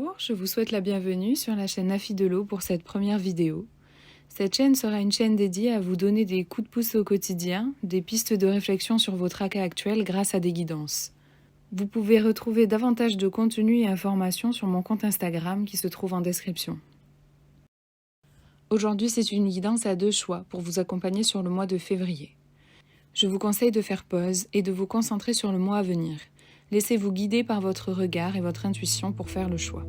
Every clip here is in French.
Bonjour, je vous souhaite la bienvenue sur la chaîne Nafi de l'eau pour cette première vidéo. Cette chaîne sera une chaîne dédiée à vous donner des coups de pouce au quotidien, des pistes de réflexion sur vos tracas actuels grâce à des guidances. Vous pouvez retrouver davantage de contenu et informations sur mon compte Instagram qui se trouve en description. Aujourd'hui, c'est une guidance à 2 choix pour vous accompagner sur le mois de février. Je vous conseille de faire pause et de vous concentrer sur le mois à venir. Laissez-vous guider par votre regard et votre intuition pour faire le choix.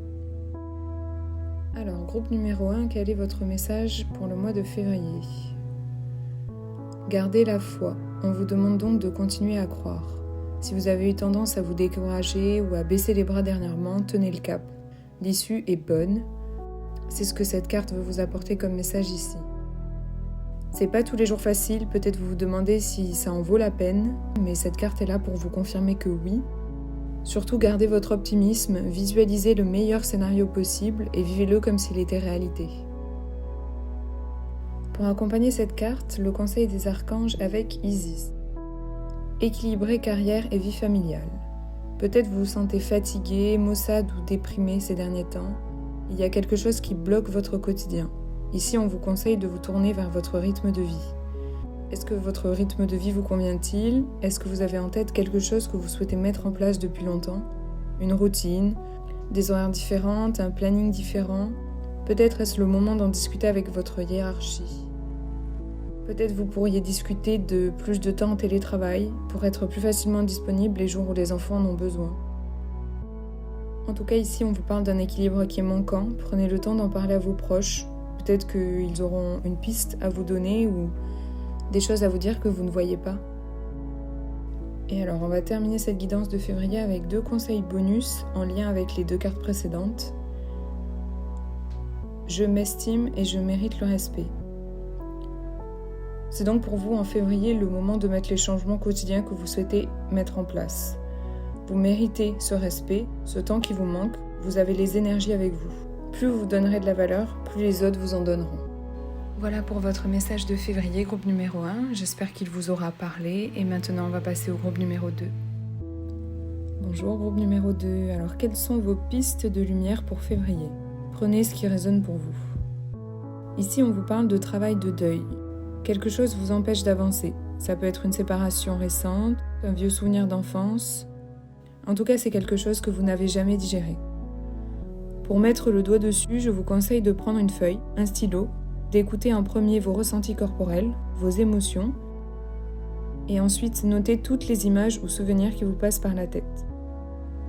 Alors, groupe numéro 1, quel est votre message pour le mois de février ? Gardez la foi. On vous demande donc de continuer à croire. Si vous avez eu tendance à vous décourager ou à baisser les bras dernièrement, tenez le cap. L'issue est bonne. C'est ce que cette carte veut vous apporter comme message ici. C'est pas tous les jours facile, peut-être vous vous demandez si ça en vaut la peine, mais cette carte est là pour vous confirmer que oui. Surtout gardez votre optimisme, visualisez le meilleur scénario possible et vivez-le comme s'il était réalité. Pour accompagner cette carte, le conseil des archanges avec Isis. Équilibrer carrière et vie familiale. Peut-être vous vous sentez fatigué, maussade ou déprimé ces derniers temps. Il y a quelque chose qui bloque votre quotidien. Ici, on vous conseille de vous tourner vers votre rythme de vie. Est-ce que votre rythme de vie vous convient-il ? Est-ce que vous avez en tête quelque chose que vous souhaitez mettre en place depuis longtemps ? Une routine, des horaires différents, un planning différent ? Peut-être est-ce le moment d'en discuter avec votre hiérarchie. Peut-être vous pourriez discuter de plus de temps en télétravail pour être plus facilement disponible les jours où les enfants en ont besoin. En tout cas, ici, on vous parle d'un équilibre qui est manquant. Prenez le temps d'en parler à vos proches. Peut-être qu'ils auront une piste à vous donner ou des choses à vous dire que vous ne voyez pas. Et alors, on va terminer cette guidance de février avec 2 conseils bonus en lien avec les 2 cartes précédentes. Je m'estime et je mérite le respect. C'est donc pour vous en février le moment de mettre les changements quotidiens que vous souhaitez mettre en place. Vous méritez ce respect, ce temps qui vous manque, vous avez les énergies avec vous. Plus vous donnerez de la valeur, plus les autres vous en donneront. Voilà pour votre message de février, groupe numéro 1. J'espère qu'il vous aura parlé. Et maintenant, on va passer au groupe numéro 2. Bonjour, groupe numéro 2. Alors, quelles sont vos pistes de lumière pour février ? Prenez ce qui résonne pour vous. Ici, on vous parle de travail de deuil. Quelque chose vous empêche d'avancer. Ça peut être une séparation récente, un vieux souvenir d'enfance. En tout cas, c'est quelque chose que vous n'avez jamais digéré. Pour mettre le doigt dessus, je vous conseille de prendre une feuille, un stylo, d'écouter en premier vos ressentis corporels, vos émotions, et ensuite noter toutes les images ou souvenirs qui vous passent par la tête.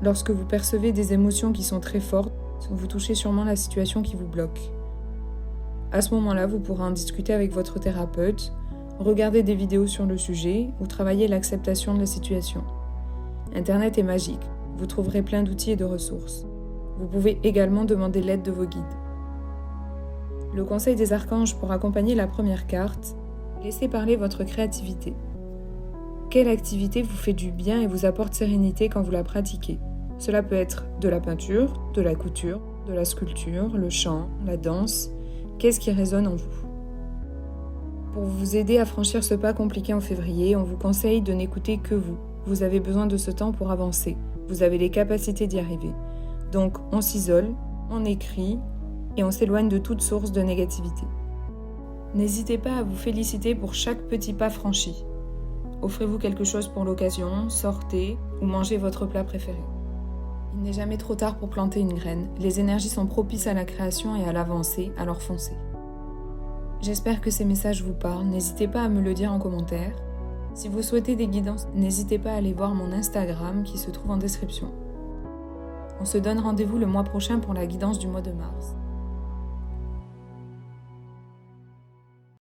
Lorsque vous percevez des émotions qui sont très fortes, vous touchez sûrement la situation qui vous bloque. À ce moment-là, vous pourrez en discuter avec votre thérapeute, regarder des vidéos sur le sujet ou travailler l'acceptation de la situation. Internet est magique, vous trouverez plein d'outils et de ressources. Vous pouvez également demander l'aide de vos guides. Le conseil des archanges pour accompagner la première carte, laissez parler votre créativité. Quelle activité vous fait du bien et vous apporte sérénité quand vous la pratiquez ? Cela peut être de la peinture, de la couture, de la sculpture, le chant, la danse. Qu'est-ce qui résonne en vous ? Pour vous aider à franchir ce pas compliqué en février, on vous conseille de n'écouter que vous. Vous avez besoin de ce temps pour avancer. Vous avez les capacités d'y arriver. Donc, on s'isole, on écrit, et on s'éloigne de toute source de négativité. N'hésitez pas à vous féliciter pour chaque petit pas franchi. Offrez-vous quelque chose pour l'occasion, sortez ou mangez votre plat préféré. Il n'est jamais trop tard pour planter une graine. Les énergies sont propices à la création et à l'avancée, alors foncez. J'espère que ces messages vous parlent. N'hésitez pas à me le dire en commentaire. Si vous souhaitez des guidances, n'hésitez pas à aller voir mon Instagram qui se trouve en description. On se donne rendez-vous le mois prochain pour la guidance du mois de mars.